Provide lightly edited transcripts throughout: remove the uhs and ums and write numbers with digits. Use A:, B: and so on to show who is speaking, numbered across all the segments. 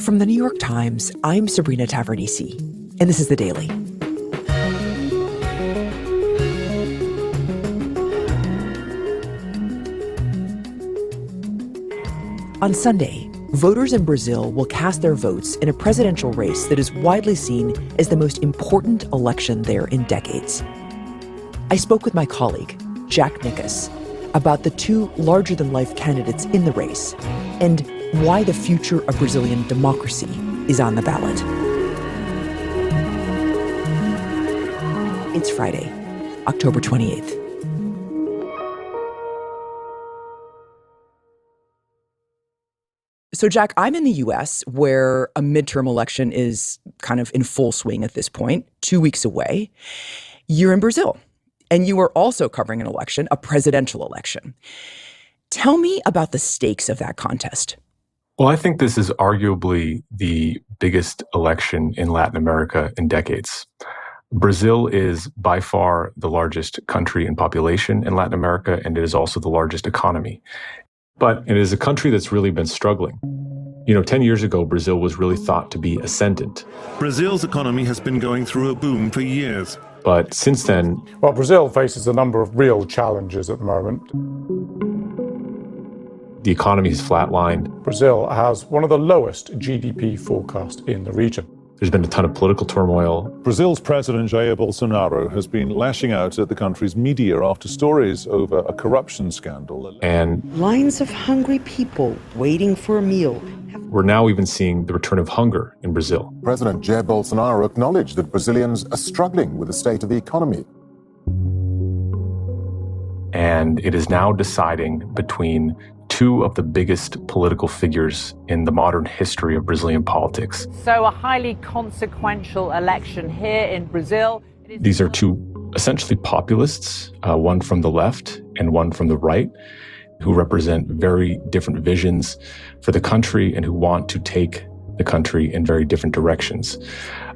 A: From the New York Times, I'm Sabrina Tavernise, and this is The Daily. On Sunday, voters in Brazil will cast their votes in a presidential race that is widely seen as the most important election there in decades. I spoke with my colleague, Jack Nickas, about the two larger-than-life candidates in the race and why the future of Brazilian democracy is on the ballot. It's Friday, October 28th. So, Jack, I'm in the U.S., where a midterm election is kind of in full swing at this point, 2 weeks away. You're in Brazil, and you are also covering an election, a presidential election. Tell me about the stakes of that contest.
B: Well, I think this is arguably the biggest election in Latin America in decades. Brazil is by far the largest country in population in Latin America, and it is also the largest economy. But it is a country that's really been struggling. 10 years ago, Brazil was really thought to be ascendant.
C: Brazil's economy has been going through a boom for years.
B: But since then...
D: Well, Brazil faces a number of real challenges at the moment.
B: The economy has flatlined.
D: Brazil has one of the lowest GDP forecasts in the region.
B: There's been a ton of political turmoil.
E: Brazil's President Jair Bolsonaro has been lashing out at the country's media after stories over a corruption scandal.
B: And
F: lines of hungry people waiting for a meal.
B: We're now even seeing the return of hunger in Brazil.
G: President Jair Bolsonaro acknowledged that Brazilians are struggling with the state of the economy.
B: And it is now deciding between two of the biggest political figures in the modern history of Brazilian politics.
H: So a highly consequential election here in Brazil.
B: These are two essentially populists, one from the left and one from the right, who represent very different visions for the country and who want to take the country in very different directions.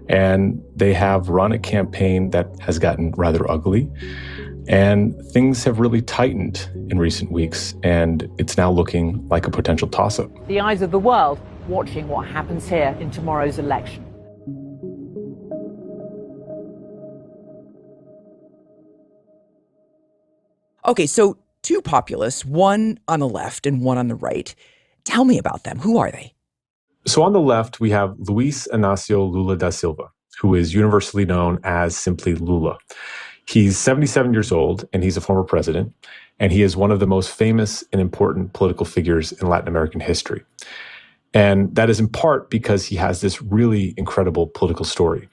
B: And they have run a campaign that has gotten rather ugly. And things have really tightened in recent weeks, and it's now looking like a potential toss-up.
H: The eyes of the world watching what happens here in tomorrow's election.
A: Okay, so two populists, one on the left and one on the right. Tell me about them. Who are they?
B: So on the left, we have Luiz Inácio Lula da Silva, who is universally known as simply Lula. He's 77 years old, and he's a former president, and he is one of the most famous and important political figures in Latin American history. And that is in part because he has this really incredible political story.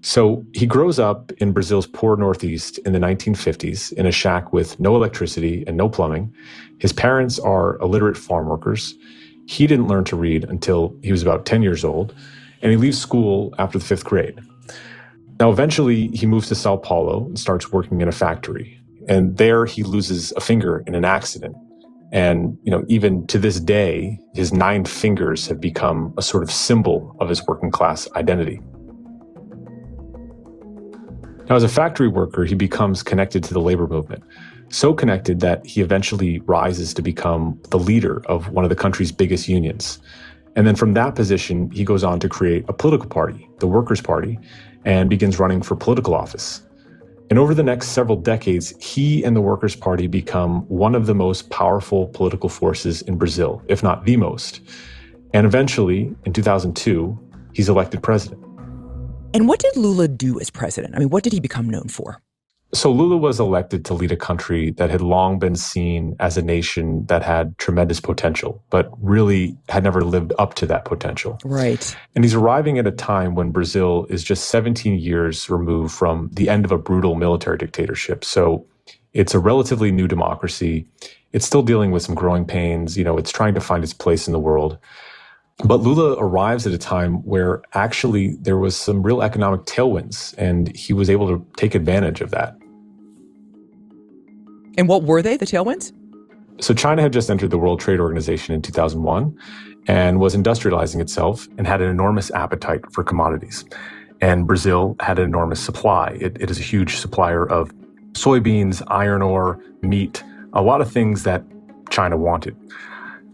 B: So he grows up in Brazil's poor Northeast in the 1950s in a shack with no electricity and no plumbing. His parents are illiterate farm workers. He didn't learn to read until he was about 10 years old, and he leaves school after the 5th grade. Now, eventually, he moves to Sao Paulo and starts working in a factory. And there he loses a finger in an accident. And, even to this day, his 9 fingers have become a sort of symbol of his working class identity. Now, as a factory worker, he becomes connected to the labor movement, so connected that he eventually rises to become the leader of one of the country's biggest unions. And then from that position, he goes on to create a political party, the Workers' Party, and begins running for political office. And over the next several decades, he and the Workers' Party become one of the most powerful political forces in Brazil, if not the most. And eventually, in 2002, he's elected president.
A: And what did Lula do as president? I mean, what did he become known for?
B: So Lula was elected to lead a country that had long been seen as a nation that had tremendous potential, but really had never lived up to that potential.
A: Right.
B: And he's arriving at a time when Brazil is just 17 years removed from the end of a brutal military dictatorship. So it's a relatively new democracy. It's still dealing with some growing pains. It's trying to find its place in the world. But Lula arrives at a time where actually there was some real economic tailwinds, and he was able to take advantage of that.
A: And what were they, the tailwinds?
B: So China had just entered the World Trade Organization in 2001 and was industrializing itself and had an enormous appetite for commodities. And Brazil had an enormous supply. It is a huge supplier of soybeans, iron ore, meat, a lot of things that China wanted.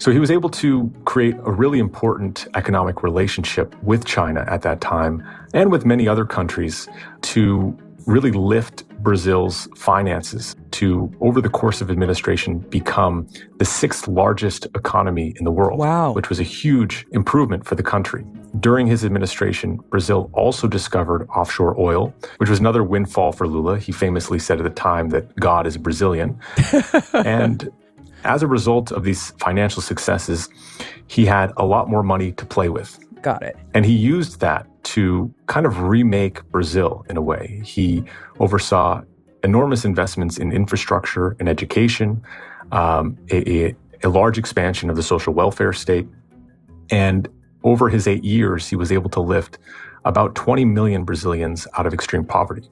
B: So he was able to create a really important economic relationship with China at that time and with many other countries to really lift Brazil's finances to, over the course of administration, become the 6th largest economy in the world, which was a huge improvement for the country. During his administration, Brazil also discovered offshore oil, which was another windfall for Lula. He famously said at the time that God is Brazilian. And as a result of these financial successes, he had a lot more money to play with.
I: Got it.
B: And he used that to kind of remake Brazil in a way. He oversaw enormous investments in infrastructure and education, a large expansion of the social welfare state. And over his 8 years, he was able to lift about 20 million Brazilians out of extreme poverty.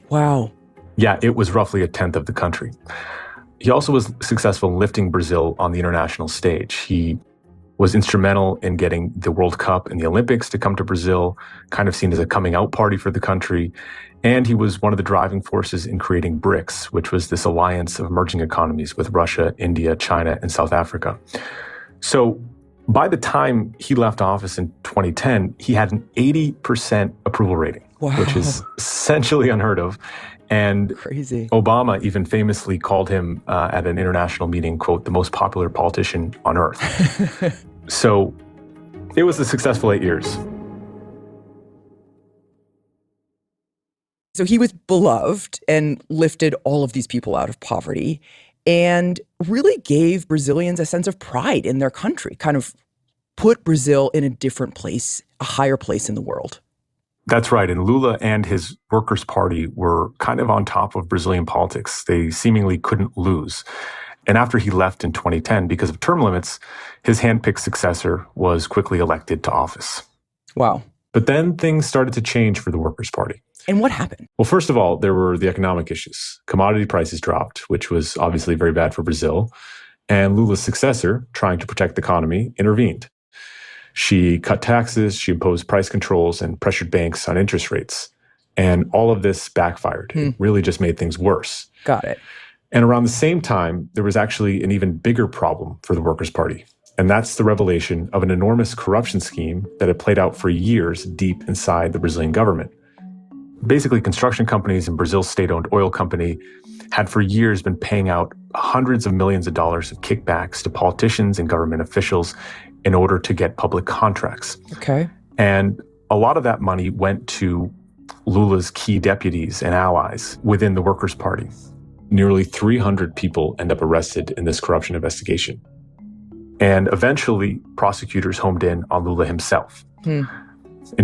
I: Wow.
B: Yeah, it was roughly a tenth of the country. He also was successful in lifting Brazil on the international stage. He was instrumental in getting the World Cup and the Olympics to come to Brazil, kind of seen as a coming out party for the country. And he was one of the driving forces in creating BRICS, which was this alliance of emerging economies with Russia, India, China, and South Africa. So by the time he left office in 2010, he had an 80% approval rating, which is essentially unheard of. And
I: crazy.
B: Obama even famously called him at an international meeting, quote, the most popular politician on earth. So it was a successful 8 years.
I: So he was beloved and lifted all of these people out of poverty and really gave Brazilians a sense of pride in their country, kind of put Brazil in a different place, a higher place in the world.
B: That's right. And Lula and his Workers' Party were kind of on top of Brazilian politics. They seemingly couldn't lose. And after he left in 2010, because of term limits, his handpicked successor was quickly elected to office.
I: Wow.
B: But then things started to change for the Workers' Party.
I: And what happened?
B: Well, first of all, there were the economic issues. Commodity prices dropped, which was obviously very bad for Brazil. And Lula's successor, trying to protect the economy, intervened. She cut taxes, she imposed price controls, and pressured banks on interest rates. And all of this backfired. It really just made things worse.
I: Got it.
B: And around the same time, there was actually an even bigger problem for the Workers' Party. And that's the revelation of an enormous corruption scheme that had played out for years deep inside the Brazilian government. Basically, construction companies and Brazil's state-owned oil company had for years been paying out hundreds of millions of dollars of kickbacks to politicians and government officials in order to get public contracts.
I: Okay.
B: And a lot of that money went to Lula's key deputies and allies within the Workers' Party. Nearly 300 people end up arrested in this corruption investigation. And eventually, prosecutors homed in on Lula himself. In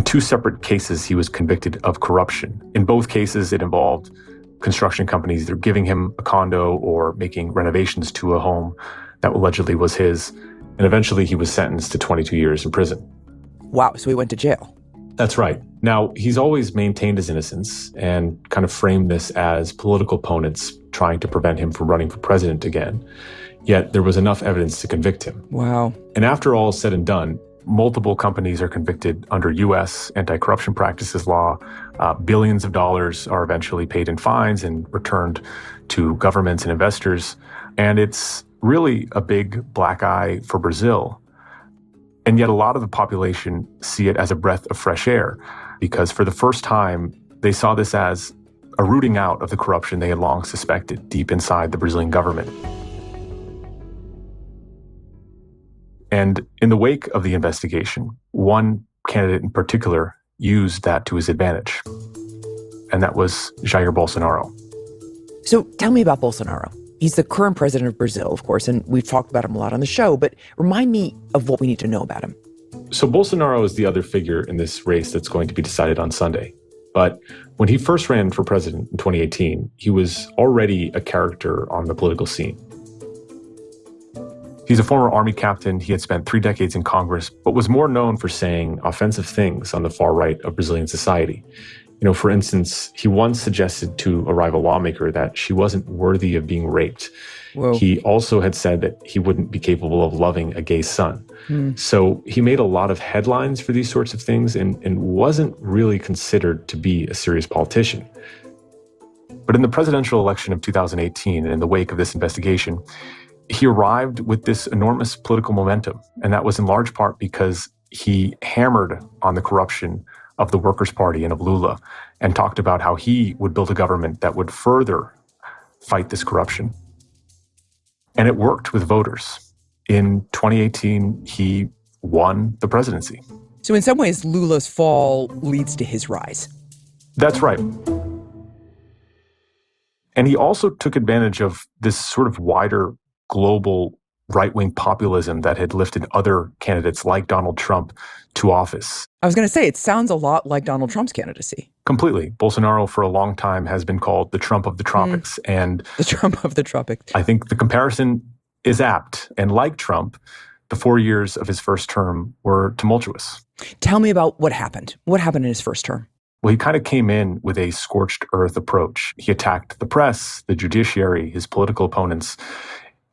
B: 2 separate cases, he was convicted of corruption. In both cases, it involved construction companies either giving him a condo or making renovations to a home that allegedly was his. And eventually, he was sentenced to 22 years in prison.
I: Wow, so he went to jail.
B: That's right. Now, he's always maintained his innocence and kind of framed this as political opponents trying to prevent him from running for president again. Yet there was enough evidence to convict him.
I: Wow.
B: And after all is said and done, multiple companies are convicted under U.S. anti-corruption practices law. Billions of dollars are eventually paid in fines and returned to governments and investors. And it's really a big black eye for Brazil. And yet a lot of the population see it as a breath of fresh air, because for the first time, they saw this as a rooting out of the corruption they had long suspected deep inside the Brazilian government. And in the wake of the investigation, one candidate in particular used that to his advantage, and that was Jair Bolsonaro.
A: So tell me about Bolsonaro. He's the current president of Brazil, of course, and we've talked about him a lot on the show, but remind me of what we need to know about him.
B: So Bolsonaro is the other figure in this race that's going to be decided on Sunday. But when he first ran for president in 2018, he was already a character on the political scene. He's a former army captain. He had spent 3 decades in Congress, but was more known for saying offensive things on the far right of Brazilian society. You know, for instance, he once suggested to a rival lawmaker that she wasn't worthy of being raped.
I: Whoa.
B: He also had said that he wouldn't be capable of loving a gay son. So he made a lot of headlines for these sorts of things and wasn't really considered to be a serious politician. But in the presidential election of 2018, and in the wake of this investigation, he arrived with this enormous political momentum. And that was in large part because he hammered on the corruption of the Workers' Party and of Lula and talked about how he would build a government that would further fight this corruption. And it worked with voters. In 2018, he won the presidency.
I: So in some ways, Lula's fall leads to his rise.
B: That's right. And he also took advantage of this sort of wider global right-wing populism that had lifted other candidates like Donald Trump to office.
I: I was going to say, it sounds a lot like Donald Trump's candidacy.
B: Completely. Bolsonaro for a long time has been called the Trump of the tropics. And
I: the Trump of the tropics.
B: I think the comparison is apt. And like Trump, the 4 years of his first term were tumultuous.
I: Tell me about what happened. What happened in his first term?
B: Well, he kind of came in with a scorched earth approach. He attacked the press, the judiciary, his political opponents,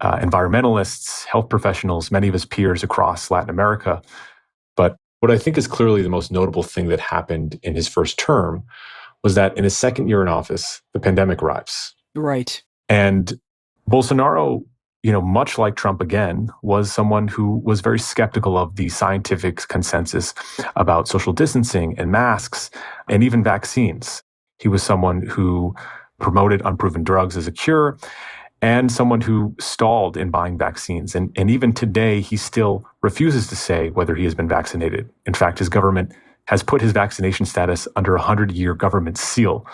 B: environmentalists, health professionals, many of his peers across Latin America. But what I think is clearly the most notable thing that happened in his first term was that in his second year in office, the pandemic arrives.
I: Right.
B: And Bolsonaro, much like Trump again, was someone who was very skeptical of the scientific consensus about social distancing and masks and even vaccines. He was someone who promoted unproven drugs as a cure and someone who stalled in buying vaccines. And even today, he still refuses to say whether he has been vaccinated. In fact, his government has put his vaccination status under a 100-year government seal.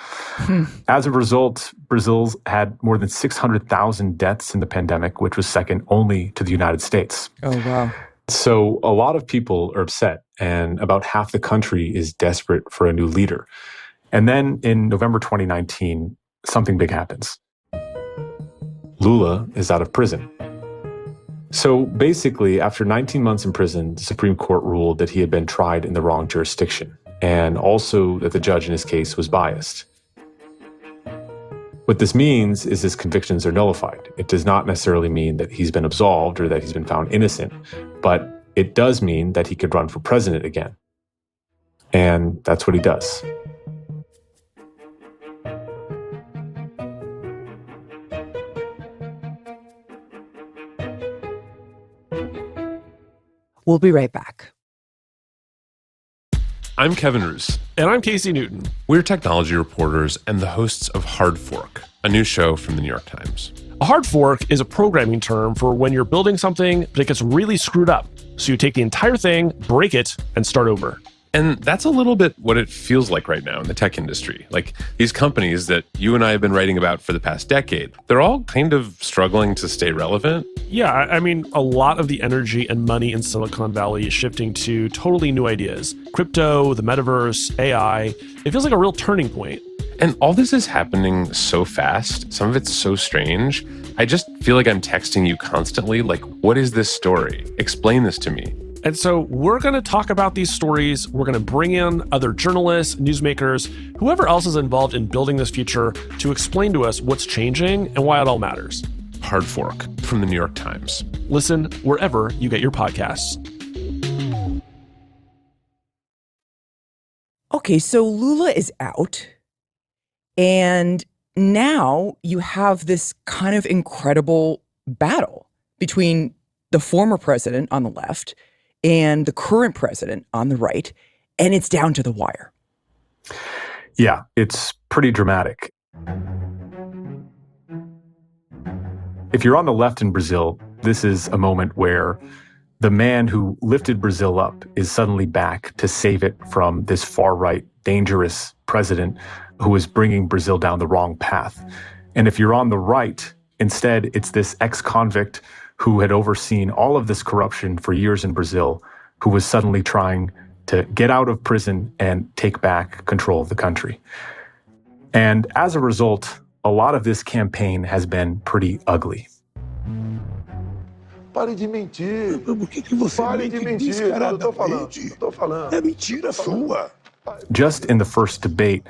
B: As a result, Brazil's had more than 600,000 deaths in the pandemic, which was second only to the United States.
I: Oh, wow.
B: So a lot of people are upset, and about half the country is desperate for a new leader. And then in November 2019, something big happens. Lula is out of prison. So basically, after 19 months in prison, the Supreme Court ruled that he had been tried in the wrong jurisdiction, and also that the judge in his case was biased. What this means is his convictions are nullified. It does not necessarily mean that he's been absolved or that he's been found innocent, but it does mean that he could run for president again. And that's what he does.
A: We'll be right back.
J: I'm Kevin Roos.
K: And I'm Casey Newton.
J: We're technology reporters and the hosts of Hard Fork, a new show from the New York Times.
K: A hard fork is a programming term for when you're building something, but it gets really screwed up. So you take the entire thing, break it, and start over.
J: And that's a little bit what it feels like right now in the tech industry. Like these companies that you and I have been writing about for the past decade, they're all kind of struggling to stay relevant.
K: Yeah, I mean, a lot of the energy and money in Silicon Valley is shifting to totally new ideas. Crypto, the metaverse, AI. It feels like a real turning point.
J: And all this is happening so fast. Some of it's so strange. I just feel like I'm texting you constantly, like, what is this story? Explain this to me.
K: And so we're going to talk about these stories. We're going to bring in other journalists, newsmakers, whoever else is involved in building this future to explain to us what's changing and why it all matters.
J: Hard Fork from the New York Times.
K: Listen wherever you get your podcasts.
I: Okay, so Lula is out, and now you have this kind of incredible battle between the former president on the left and the current president on the right, and it's down to the wire.
B: Yeah, it's pretty dramatic. If you're on the left in Brazil, this is a moment where the man who lifted Brazil up is suddenly back to save it from this far-right, dangerous president who is bringing Brazil down the wrong path. And if you're on the right, instead, it's this ex-convict who had overseen all of this corruption for years in Brazil, who was suddenly trying to get out of prison and take back control of the country. And as a result, a lot of this campaign has been pretty ugly.
L: Pare de mentir. Por que você mente descaradamente? Eu tô falando. É mentira sua.
B: Just in the first debate,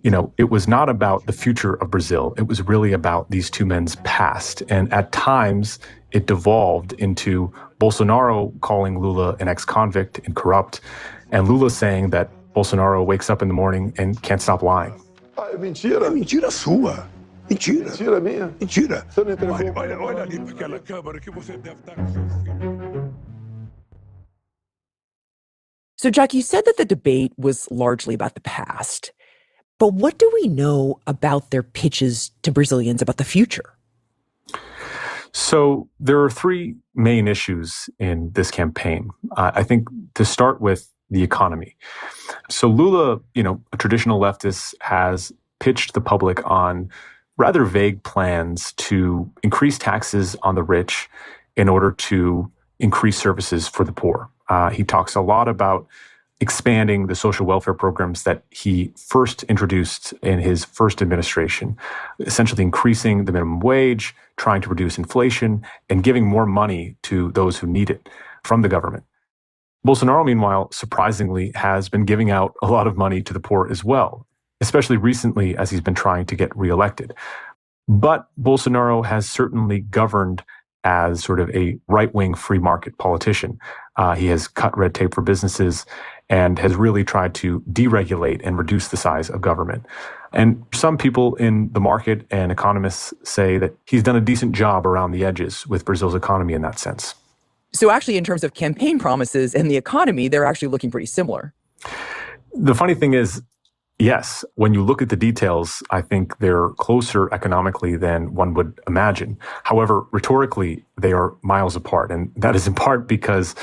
B: it was not about the future of Brazil. It was really about these two men's past. And at times, it devolved into Bolsonaro calling Lula an ex-convict and corrupt, and Lula saying that Bolsonaro wakes up in the morning and can't stop lying.
L: É mentira. É mentira sua. Mentira.
M: Mentira minha?
L: Mentira.
M: Você não entregou?
L: Olha ali para aquela câmera que você deve estar com seu filho.
A: So, Jack, you said that the debate was largely about the past. But what do we know about their pitches to Brazilians about the future?
B: So there are three main issues in this campaign. I think to start with the economy. So Lula, a traditional leftist, has pitched the public on rather vague plans to increase taxes on the rich in order to increase services for the poor. He talks a lot about expanding the social welfare programs that he first introduced in his first administration, essentially increasing the minimum wage, trying to reduce inflation, and giving more money to those who need it from the government. Bolsonaro, meanwhile, surprisingly, has been giving out a lot of money to the poor as well, especially recently as he's been trying to get reelected. But Bolsonaro has certainly governed as sort of a right-wing free market politician. He has cut red tape for businesses and has really tried to deregulate and reduce the size of government. And some people in the market and economists say that he's done a decent job around the edges with Brazil's economy in that sense.
I: So actually, in terms of campaign promises and the economy, they're actually looking pretty similar.
B: The funny thing is, yes, when you look at the details, I think they're closer economically than one would imagine. However, rhetorically, they are miles apart. And that is in part because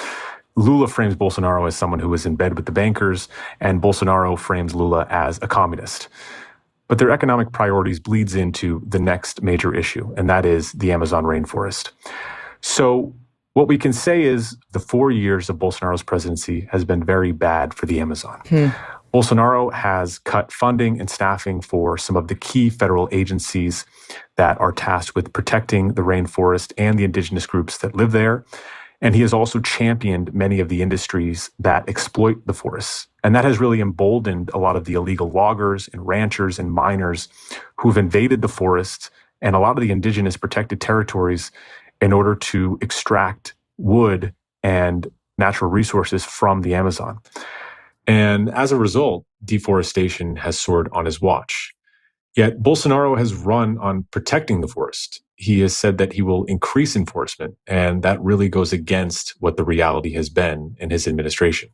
B: Lula frames Bolsonaro as someone who is in bed with the bankers, and Bolsonaro frames Lula as a communist. But their economic priorities bleeds into the next major issue, and that is the Amazon rainforest. So what we can say is the 4 years of Bolsonaro's presidency has been very bad for the Amazon. Bolsonaro has cut funding and staffing for some of the key federal agencies that are tasked with protecting the rainforest and the indigenous groups that live there. And he has also championed many of the industries that exploit the forests. And that has really emboldened a lot of the illegal loggers and ranchers and miners who've invaded the forest and a lot of the indigenous protected territories in order to extract wood and natural resources from the Amazon. And as a result, deforestation has soared on his watch. Yet Bolsonaro has run on protecting the forest. He has said that he will increase enforcement, and that really goes against what the reality has been in his administration.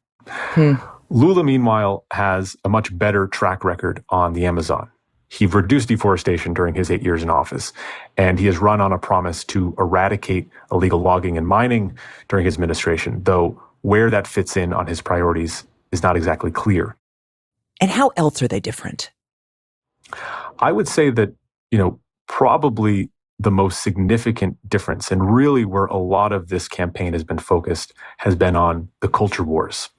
B: Lula, meanwhile, has a much better track record on the Amazon. He reduced deforestation during his 8 years in office, and he has run on a promise to eradicate illegal logging and mining during his administration, though where that fits in on his priorities is not exactly clear.
A: And how else are they different?
B: I would say that, probably the most significant difference, and really where a lot of this campaign has been focused, has been on the culture wars.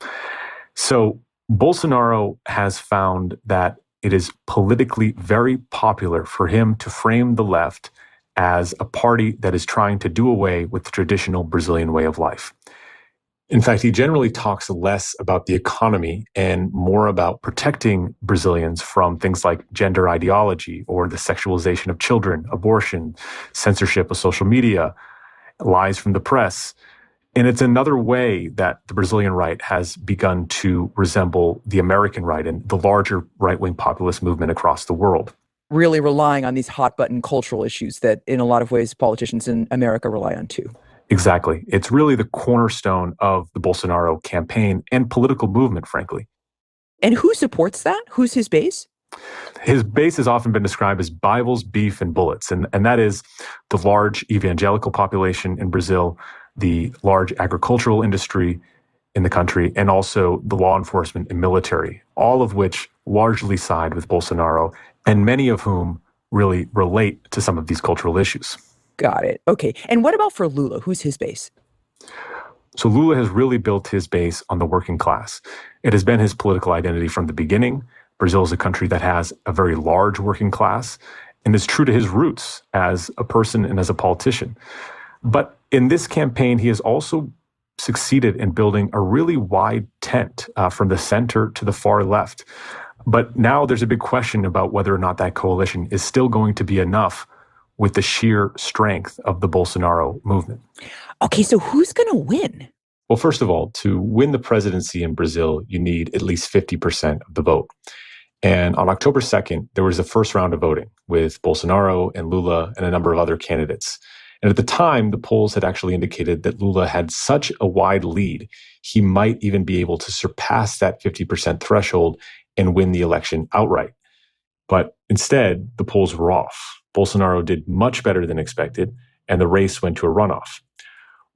B: So Bolsonaro has found that it is politically very popular for him to frame the left as a party that is trying to do away with the traditional Brazilian way of life. In fact, he generally talks less about the economy and more about protecting Brazilians from things like gender ideology or the sexualization of children, abortion, censorship of social media, lies from the press. And it's another way that the Brazilian right has begun to resemble the American right and the larger right-wing populist movement across the world.
I: Really relying on these hot-button cultural issues that, in a lot of ways, politicians in America rely on too.
B: Exactly. It's really the cornerstone of the Bolsonaro campaign and political movement, frankly.
I: And who supports that? Who's his base?
B: His base has often been described as Bibles, beef, and bullets. And that is the large evangelical population in Brazil, the large agricultural industry in the country, and also the law enforcement and military, all of which largely side with Bolsonaro, and many of whom really relate to some of these cultural issues.
I: Got it. Okay. And what about for Lula? Who's his base?
B: So Lula has really built his base on the working class. It has been his political identity from the beginning. Brazil is a country that has a very large working class and is true to his roots as a person and as a politician. But in this campaign, he has also succeeded in building a really wide tent from the center to the far left. But now there's a big question about whether or not that coalition is still going to be enough with the sheer strength of the Bolsonaro movement.
A: Okay, so who's going to win?
B: Well, first of all, to win the presidency in Brazil, you need at least 50% of the vote. And on October 2nd, there was the first round of voting with Bolsonaro and Lula and a number of other candidates. And at the time, the polls had actually indicated that Lula had such a wide lead, he might even be able to surpass that 50% threshold and win the election outright. But instead, the polls were off. Bolsonaro did much better than expected, and the race went to a runoff.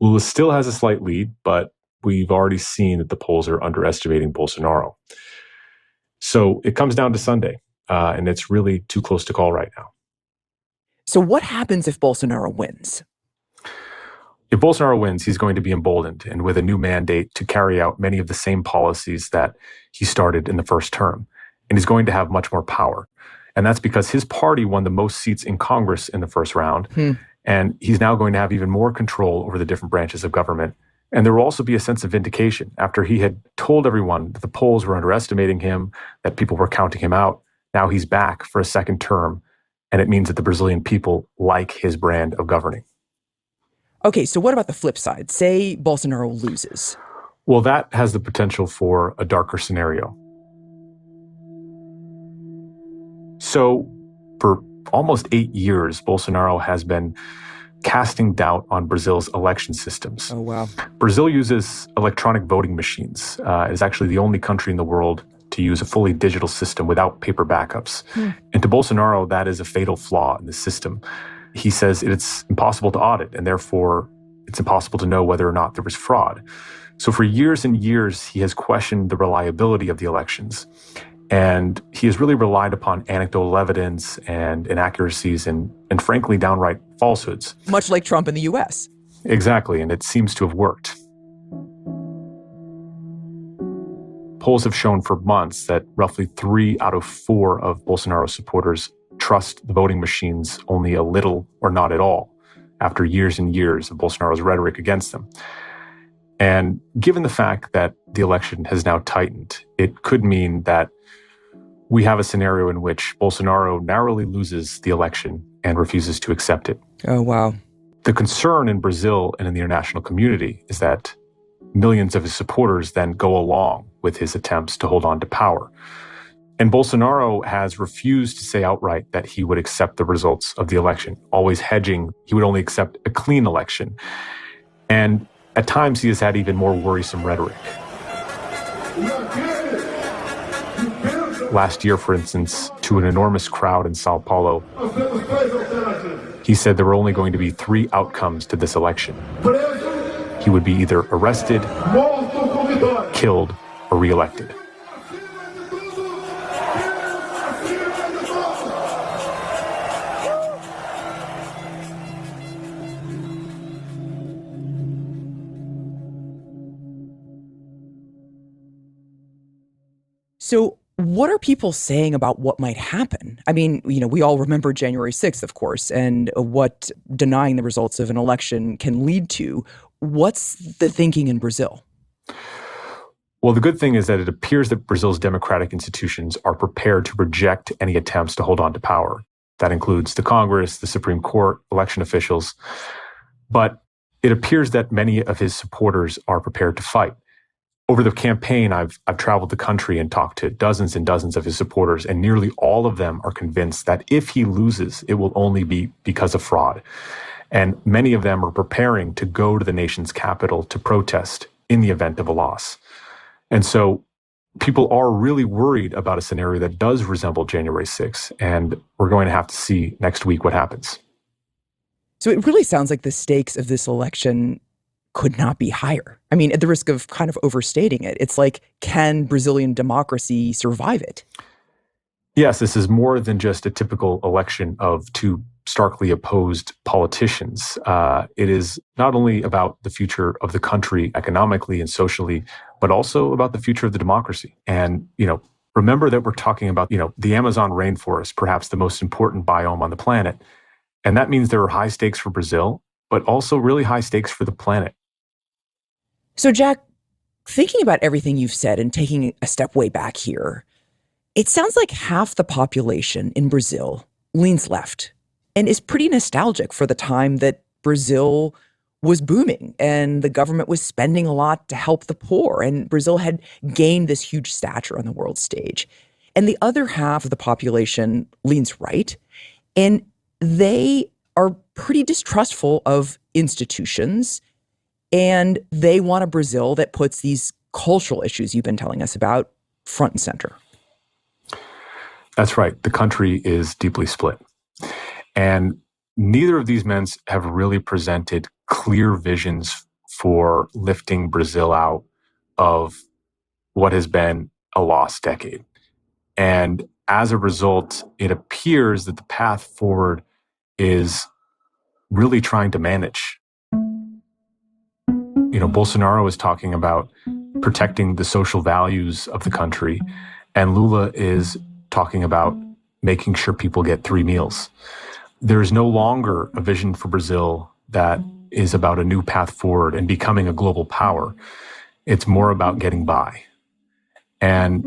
B: Lula still has a slight lead, but we've already seen that the polls are underestimating Bolsonaro. So it comes down to Sunday, and it's really too close to call right now.
I: So what happens if Bolsonaro wins?
B: If Bolsonaro wins, he's going to be emboldened and with a new mandate to carry out many of the same policies that he started in the first term. And he's going to have much more power. And that's because his party won the most seats in Congress in the first round. And he's now going to have even more control over the different branches of government. And there will also be a sense of vindication after he had told everyone that the polls were underestimating him, that people were counting him out. Now he's back for a second term. And it means that the Brazilian people like his brand of governing.
I: Okay, so what about the flip side? Say Bolsonaro loses.
B: Well, that has the potential for a darker scenario. So for almost 8 years, Bolsonaro has been casting doubt on Brazil's election systems.
I: Oh, wow.
B: Brazil uses electronic voting machines. It is actually the only country in the world to use a fully digital system without paper backups. And to Bolsonaro, that is a fatal flaw in the system. He says it's impossible to audit, and therefore it's impossible to know whether or not there was fraud. So for years and years, he has questioned the reliability of the elections. And he has really relied upon anecdotal evidence and inaccuracies and frankly, downright falsehoods.
I: Much like Trump in the US.
B: Exactly, and it seems to have worked. Polls have shown for months that roughly 3 out of 4 of Bolsonaro's supporters trust the voting machines only a little or not at all after years and years of Bolsonaro's rhetoric against them. And given the fact that the election has now tightened, it could mean that we have a scenario in which Bolsonaro narrowly loses the election and refuses to accept it.
I: Oh, wow.
B: The concern in Brazil and in the international community is that millions of his supporters then go along with his attempts to hold on to power. And Bolsonaro has refused to say outright that he would accept the results of the election, always hedging he would only accept a clean election. And at times he has had even more worrisome rhetoric. Last year, for instance, to an enormous crowd in Sao Paulo, he said there were only going to be 3 outcomes to this election. He would be either arrested, killed, or reelected.
I: So what are people saying about what might happen? I mean, we all remember January 6th, of course, and what denying the results of an election can lead to. What's the thinking in Brazil?
B: Well, the good thing is that it appears that Brazil's democratic institutions are prepared to reject any attempts to hold on to power. That includes the Congress, the Supreme Court, election officials. But it appears that many of his supporters are prepared to fight. Over the campaign, I've traveled the country and talked to dozens and dozens of his supporters, and nearly all of them are convinced that if he loses, it will only be because of fraud. And many of them are preparing to go to the nation's capital to protest in the event of a loss. And so people are really worried about a scenario that does resemble January 6th, and we're going to have to see next week what happens.
I: So it really sounds like the stakes of this election could not be higher. I mean, at the risk of kind of overstating it, it's like, can Brazilian democracy survive it?
B: Yes, this is more than just a typical election of 2 starkly opposed politicians. It is not only about the future of the country economically and socially, but also about the future of the democracy. And, remember that we're talking about, the Amazon rainforest, perhaps the most important biome on the planet. And that means there are high stakes for Brazil, but also really high stakes for the planet.
I: So, Jack, thinking about everything you've said and taking a step way back here, it sounds like half the population in Brazil leans left and is pretty nostalgic for the time that Brazil was booming and the government was spending a lot to help the poor, and Brazil had gained this huge stature on the world stage. And the other half of the population leans right. And they are pretty distrustful of institutions. And they want a Brazil that puts these cultural issues you've been telling us about front and center.
B: That's right. The country is deeply split. And neither of these men have really presented clear visions for lifting Brazil out of what has been a lost decade. And as a result, it appears that the path forward is really trying to manage. Bolsonaro is talking about protecting the social values of the country, and Lula is talking about making sure people get 3 meals. There is no longer a vision for Brazil that is about a new path forward and becoming a global power. It's more about getting by. And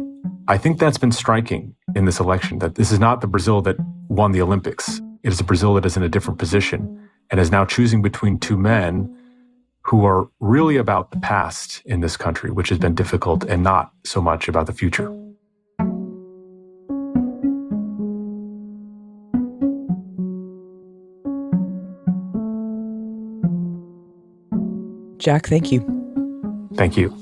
B: I think that's been striking in this election, that this is not the Brazil that won the Olympics. It is a Brazil that is in a different position and is now choosing between 2 men who are really about the past in this country, which has been difficult, and not so much about the future.
I: Jack, thank you.
B: Thank you.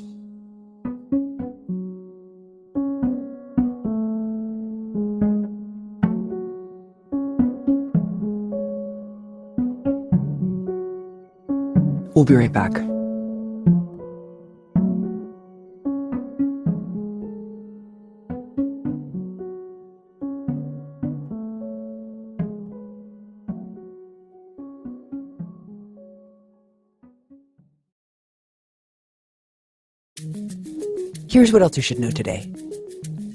A: We'll be right back. Here's what else you should know today.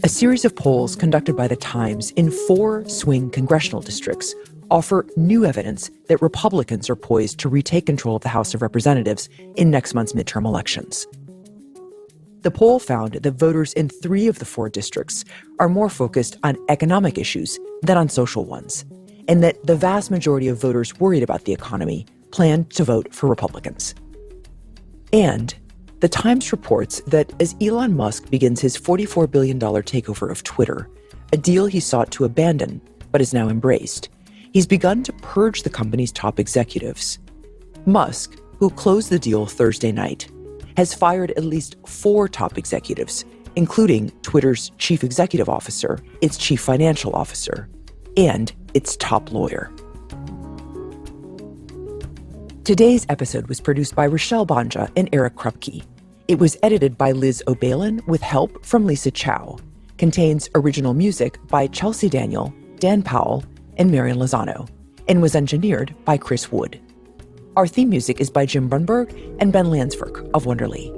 A: A series of polls conducted by The Times in 4 swing congressional districts offer new evidence that Republicans are poised to retake control of the House of Representatives in next month's midterm elections. The poll found that voters in 3 of the 4 districts are more focused on economic issues than on social ones, and that the vast majority of voters worried about the economy plan to vote for Republicans. And The Times reports that as Elon Musk begins his $44 billion takeover of Twitter, a deal he sought to abandon but is now embraced, he's begun to purge the company's top executives. Musk, who closed the deal Thursday night, has fired at least 4 top executives, including Twitter's chief executive officer, its chief financial officer, and its top lawyer. Today's episode was produced by Rochelle Banja and Eric Krupke. It was edited by Liz O'Balin with help from Lisa Chow. Contains original music by Chelsea Daniel, Dan Powell, and Marian Lozano, and was engineered by Chris Wood. Our theme music is by Jim Brunberg and Ben Landsverk of Wonderly.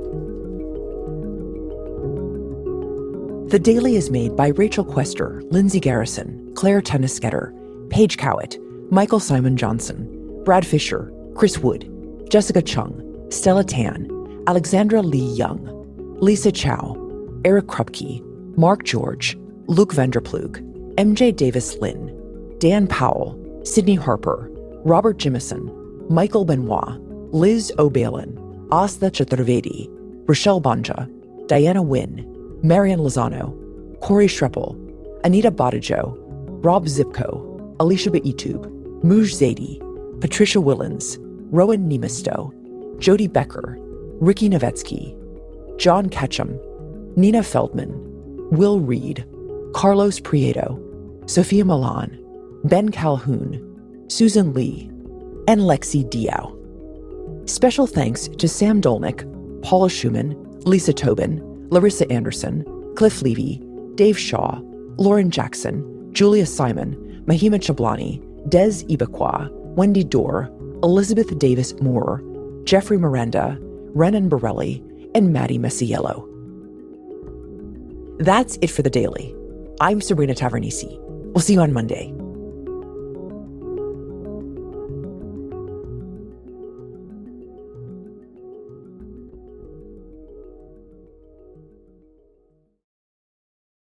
A: The Daily is made by Rachel Quester, Lindsay Garrison, Claire Tennisketter, Paige Cowett, Michael Simon Johnson, Brad Fisher, Chris Wood, Jessica Chung, Stella Tan, Alexandra Lee Young, Lisa Chow, Eric Krupke, Mark George, Luke Vanderplug, MJ Davis Lynn, Dan Powell, Sydney Harper, Robert Jimison, Michael Benoit, Liz O'Balin, Astha Chaturvedi, Rochelle Banja, Diana Wynn, Marian Lozano, Corey Schreppel, Anita Badajo, Rob Zipko, Alicia Baitub, Muj Zaidi, Patricia Willens, Rowan Nemisto, Jody Becker, Ricky Novetsky, John Ketchum, Nina Feldman, Will Reed, Carlos Prieto, Sophia Milan, Ben Calhoun, Susan Lee, and Lexi Diao. Special thanks to Sam Dolnick, Paula Schumann, Lisa Tobin, Larissa Anderson, Cliff Levy, Dave Shaw, Lauren Jackson, Julia Simon, Mahima Chablani, Des Ibaqua, Wendy Dorr, Elizabeth Davis Moore, Jeffrey Miranda, Renan Borelli, and Maddie Messiello. That's it for The Daily. I'm Sabrina Tavernisi. We'll see you on Monday.